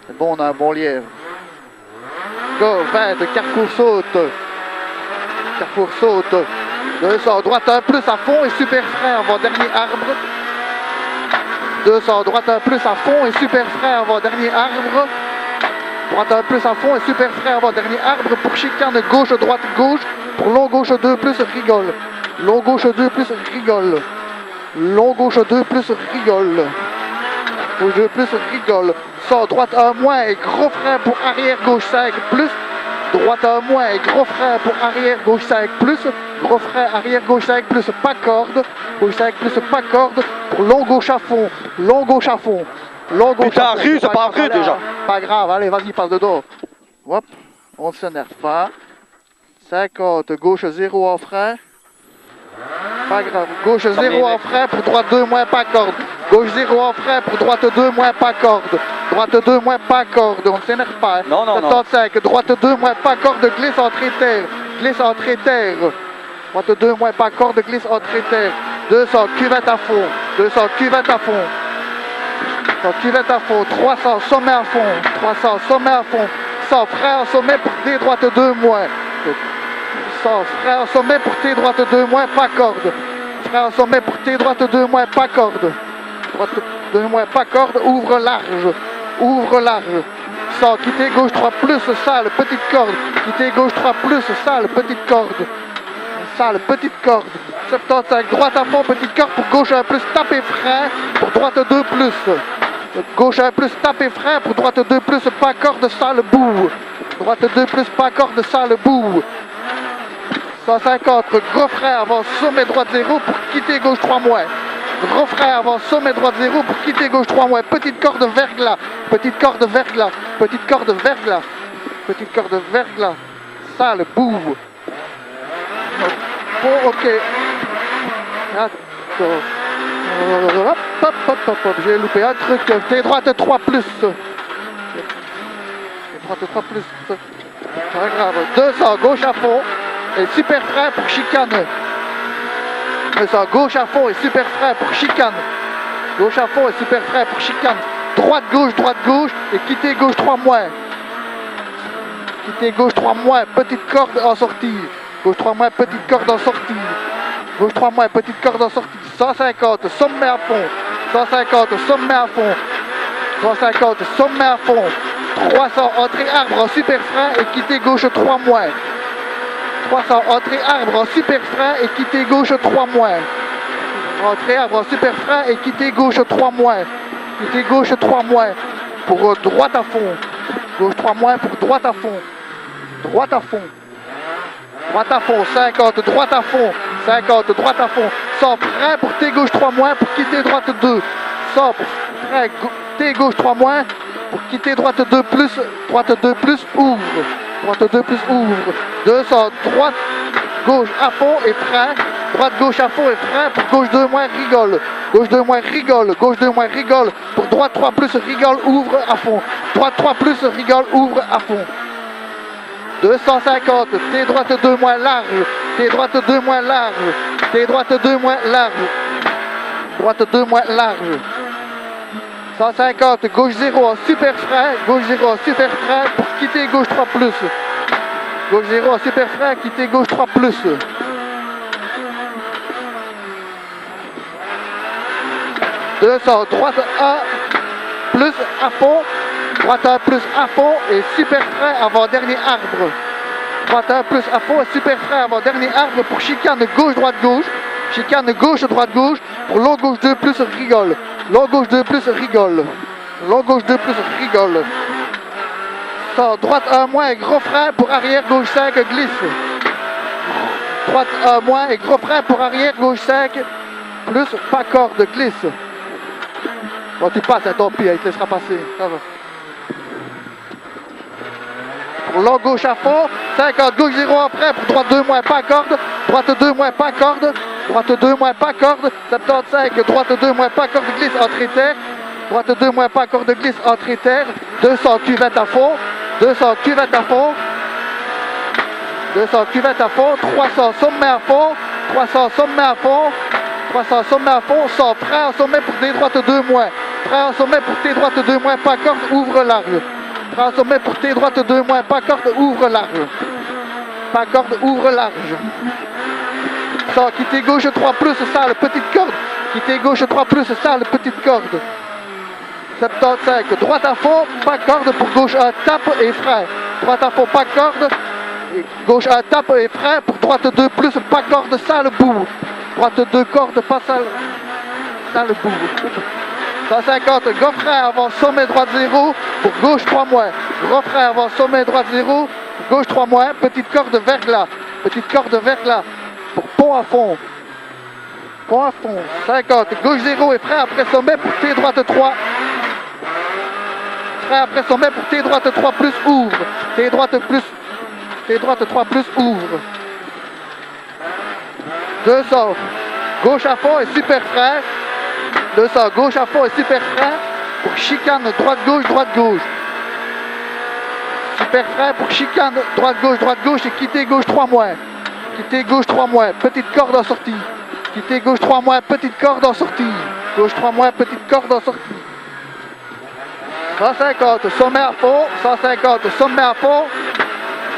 C'est bon, on a un bon lièvre. Go, 20, Carrefour saute. Carrefour saute. 200, droite 1 plus à fond et super frein avant dernier arbre. 200, droite 1 plus à fond et super frein avant dernier arbre. Droite 1 plus à fond et super frein avant dernier arbre. Pour chicane gauche, droite, gauche. Pour long gauche 2 plus, rigole. Long gauche 2 plus, rigole. Long gauche 2 plus, rigole. Gauche 2 plus, rigole. 100, droite 1 moins et gros frein pour arrière gauche 5 plus. Droite 1 moins et gros frein pour arrière gauche 5 plus. Gros frein arrière gauche 5 plus, pas corde. Gauche 5 plus, pas corde. Pour long gauche à fond. Long gauche à fond. Long gauche putain, rue, c'est pas rue déjà. Pas grave, allez, vas-y, passe de dos. Hop, on ne s'énerve pas. 50, gauche 0 en frein. Pas grave, gauche 0 en frein pour droite 2 moins pas corde. Gauche 0 en frein pour droite 2 moins pas corde. Droite 2 moins pas corde, on ne s'énerve pas. Non, non, 75, non. Droite 2 moins pas corde, glisse entre terre. Glisse entre terre. Droite 2 moins pas corde, glisse entre terre. 200, cuvette à fond. 200, cuvette à fond. 200, cuvette à fond. 300, sommet à fond. 300, sommet à fond. 100, frein en sommet pour des droite 2 moins. 100, frein en sommet pour T droite 2 moins, pas corde. Frein en sommet pour T droite 2 moins, pas corde. Droite 2 moins, pas corde, ouvre large. Ouvre large. 100, quitter gauche 3 plus, sale, petite corde. Quitter gauche 3 plus, sale, petite corde. Sale, petite corde. 75, droite à fond, petite corde pour gauche 1 plus, taper frein pour droite 2 plus. Gauche 1 plus, taper frein pour droite 2 plus, pas corde, sale, boue. Droite 2 plus, pas corde, sale, boue. 150, gros frein avant sommet droite 0 pour quitter gauche 3 moins. Gros frein avant sommet droite 0 pour quitter gauche 3 moins. Petite corde verglas. Petite corde verglas. Petite corde verglas. Petite corde verglas. Sale, boue. Bon, ok. Attends. Hop, hop, hop, hop, hop. J'ai loupé un truc. T droite 3 plus. T droite 3 plus. Pas grave. 200, gauche à fond. Et super frein pour chicane. Ça, gauche à fond et super frein pour chicane. Gauche à fond et super frein pour chicane. Droite gauche et quitter gauche 3 moins. Quitter gauche 3 moins, petite corde en sortie. Gauche 3 moins, petite corde en sortie. Gauche 3 moins, petite corde en sortie. 150, sommet à fond. 150, sommet à fond. 150, sommet à fond. 300, entrée arbre en super frein et quitter gauche 3 moins. 300, entrée arbre en super frein et quitter gauche 3 moins. Entrée arbre en super frein et quitter gauche 3 moins. Quitter gauche 3 moins. Pour droite à fond. Gauche 3 moins pour droite à fond. Droite à fond. Droite à fond. 50, droite à fond. 50, droite à fond. 100, frein pour T gauche 3 moins pour quitter droite 2. 100 pour frein T gauche 3 moins pour quitter droite 2 plus. Droite 2 plus, ouvre. Droite 2 plus, ouvre. 200, droite, gauche à fond et frein. Droite, gauche à fond et frein. Pour gauche 2 moins, rigole. Gauche 2 moins, rigole. Gauche 2 moins, rigole. Pour droite 3 plus, rigole, ouvre à fond. Droite 3 plus, rigole, ouvre à fond. 250, T droite 2 moins large. T droite 2 moins large. T droite 2 moins large. Droite 2 moins large. 150, gauche 0 en super frein. Gauche 0 en super frein pour quitter gauche 3 plus. Gauche 0 en super frein, quitter gauche 3 plus. 200, droite 1 plus à fond. Droite 1 plus à fond et super frein avant dernier arbre. Droite 1 plus à fond et super frein avant dernier arbre pour chicane gauche droite gauche. Chicane gauche droite gauche pour long gauche 2 plus rigole. Long gauche 2 plus rigole. Long gauche 2 plus rigole. 100, droite 1 moins et gros frein pour arrière gauche 5 glisse. Droite 1 moins et gros frein pour arrière gauche 5 plus pas corde glisse. Bon tu passes, hein, tant pis, il te laissera passer. Ça va. Pour long gauche à fond, 50, gauche 0 en frein pour droite 2 moins pas corde. Droite 2 moins pas corde. Droite 2 moins pas corde. 75, droite 2 moins pas corde glisse entrée terre. Droite 2 moins pas corde glisse entrée terre. 200 cuvette à fond. 200 cuvette à fond. 200 cuvette à fond. 300 sommet à fond. 300 sommet à fond. 300 sommet à fond. 100 frein en sommet pour des droites 2 moins. Frein en sommet pour T droite 2 moins, pas corde, ouvre large. Frein en sommet pour T droite 2 moins, pas corde, ouvre large. Pas corde, ouvre large. Ça, quitter gauche 3 plus, sale, petite corde. Quitter gauche 3 plus, sale, petite corde. 75, droite à fond, pas corde pour gauche 1, tape et frein. Droite à fond, pas corde. Et gauche 1, tape et frein pour droite 2 plus, pas corde, sale, bout. Droite 2 cordes, pas sale, sale, bout. 150, gros frein avant sommet droite 0 pour gauche 3 moins. Gros frein avant sommet droite 0 pour gauche 3 moins. Petite corde vers là. Petite corde vers là pour pont à fond. Pont à fond. 50, gauche 0 et frein après sommet pour T droite 3. Frein après sommet pour T droite 3 plus ouvre. T droite 3 plus ouvre. 200, gauche à fond et super frein. 200, gauche à fond et super frein pour chicane droite-gauche, droite-gauche. Super frein pour chicane droite-gauche, droite-gauche et quitter gauche 3 moins. Quitter gauche 3 moins, petite corde en sortie. Quitter gauche 3 moins, petite corde en sortie. Gauche 3 moins, petite corde en sortie. 150, sommet à fond. 150, sommet à fond.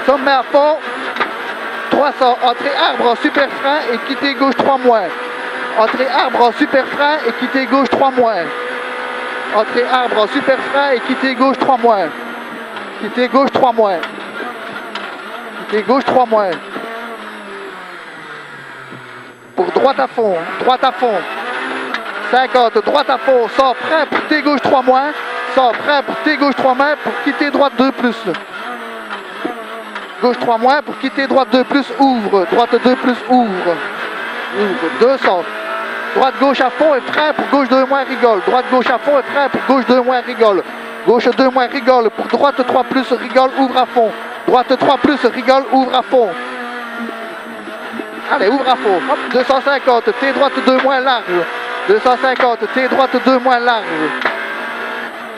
Sommet à fond. 300, entrée arbre en super frein et quitter gauche 3 moins. Entrée arbre en super frein et quitter gauche 3 moins. Entrée arbre en super frein et quitter gauche 3 moins. Quitter gauche 3 moins. Quitter gauche 3 moins. Pour droite à fond. Droite à fond. 50, droite à fond. Sans frein pour T gauche 3 moins. Sans frein pour T gauche 3 moins pour quitter droite 2 plus. Gauche 3 moins pour quitter droite 2 plus. Ouvre. Droite 2 plus ouvre. Ouvre. 200. Droite gauche à fond et frein pour gauche 2 moins rigole. Droite gauche à fond et frein pour gauche 2 moins rigole. Gauche 2 moins rigole pour droite 3 plus rigole ouvre à fond. Droite 3 plus rigole ouvre à fond. Allez, ouvre à fond. Hop, 250, T droite 2 moins large. 250, T droite 2 moins large.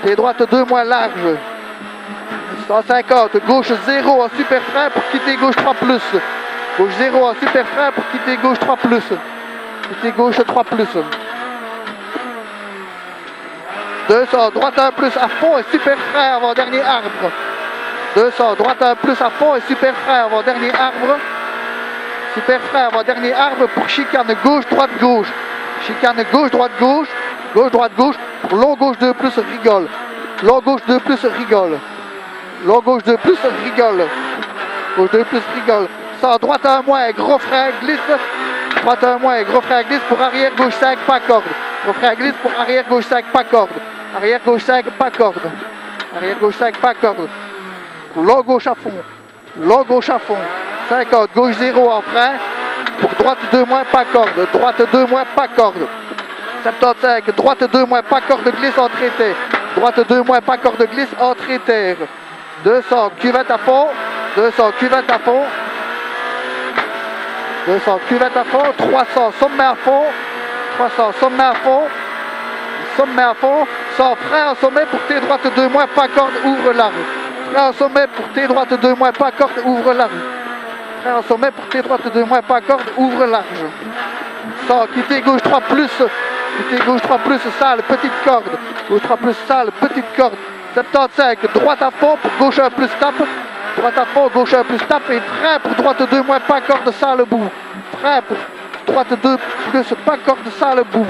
T droite 2 moins large. 150, gauche 0 en super frein pour quitter gauche 3 plus. Gauche 0 en super frein pour quitter gauche 3 plus. Quitter gauche 3 plus. 200, droite 1 plus à fond et super frein avant dernier arbre. 200, droite 1 plus à fond et super frein avant dernier arbre. Super frein avant dernier arbre pour chicane gauche, droite, gauche. Chicane gauche, droite, gauche. Gauche, droite, gauche. Pour long gauche 2 plus rigole. Long gauche 2 plus rigole. Long gauche 2 plus rigole. Gauche 2 plus rigole. 100, droite 1 moins, gros frein glisse. Droite 1 moins, gros frein glisse pour arrière gauche 5, pas corde. Gros frein glisse pour arrière gauche 5, pas corde. Arrière gauche 5, pas corde. Arrière gauche 5, pas corde. Long gauche à fond. Long gauche à fond. 50, gauche 0 en frein. Pour droite 2 moins, pas corde. Droite 2 moins, pas corde. 75, droite 2 moins, pas corde glisse, entrée terre. Droite 2 moins, pas corde glisse, entrée terre. 200, cuvette à fond. 200, cuvette à fond. 200, cuvette à fond. 300, sommet à fond. 300, sommet à fond. Sommet à fond. 100, frein en sommet pour T droite 2 moins, pas corde, ouvre large. Frein en sommet pour T droite 2 moins, pas corde, ouvre large. Frein en sommet pour T droite 2 moins, pas corde, ouvre large. 100, quitter gauche 3 plus. Quitter gauche 3 plus, sale, petite corde. Gauche 3 plus, sale, petite corde. 75, droite à fond pour gauche 1 plus tape. Droite à fond, gauche 1 plus tape et frein pour droite 2 moins, pas corde, sale bout. Frein pour droite 2 plus, pas corde, sale bout.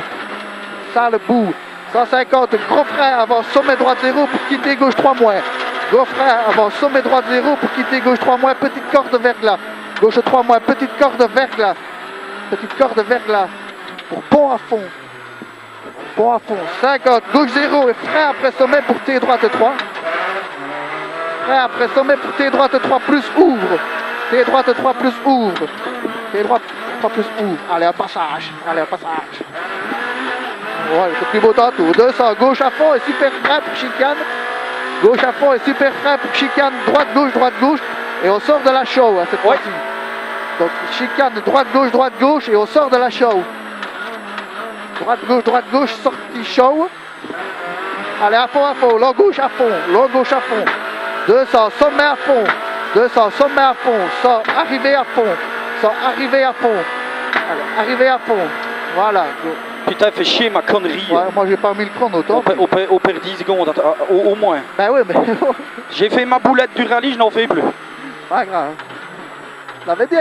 Sale bout. 150, gros frein avant sommet droite 0 pour quitter gauche 3 moins. Gros frein avant sommet droite 0 pour quitter gauche 3 moins, petite corde vers là. Gauche 3 moins, petite corde vers là. Petite corde vers là. Pour pont à fond. Pont à fond. 50, gauche 0 et frein après sommet pour T droite 3. Frein après sommet pour T droite 3 plus ouvre. T droite 3 plus ouvre. T droite 3 plus ouvre. Allez, un passage. Allez, un passage. Ouais, c'est plus beau tantôt. 200, gauche à fond et super frein pour chicane. Gauche à fond et super frein pour chicane. Droite, gauche. Et on sort de la show hein, cette fois-ci. Donc chicane, droite, gauche. Et on sort de la show. Droite, gauche, sortie show. Allez, à fond. Long gauche à fond. 200, sommet à fond. 200, sommet à fond. 100, arrivé à fond. 100, arrivé à fond. Allez, arrivé à fond. Voilà. Putain, fais chier ma connerie. Ouais, moi j'ai pas mis le chrono, toi. On perd 10 secondes, au moins. Ben oui, mais... J'ai fait ma boulette du rallye, je n'en fais plus. Pas grave. Je l'avais dit.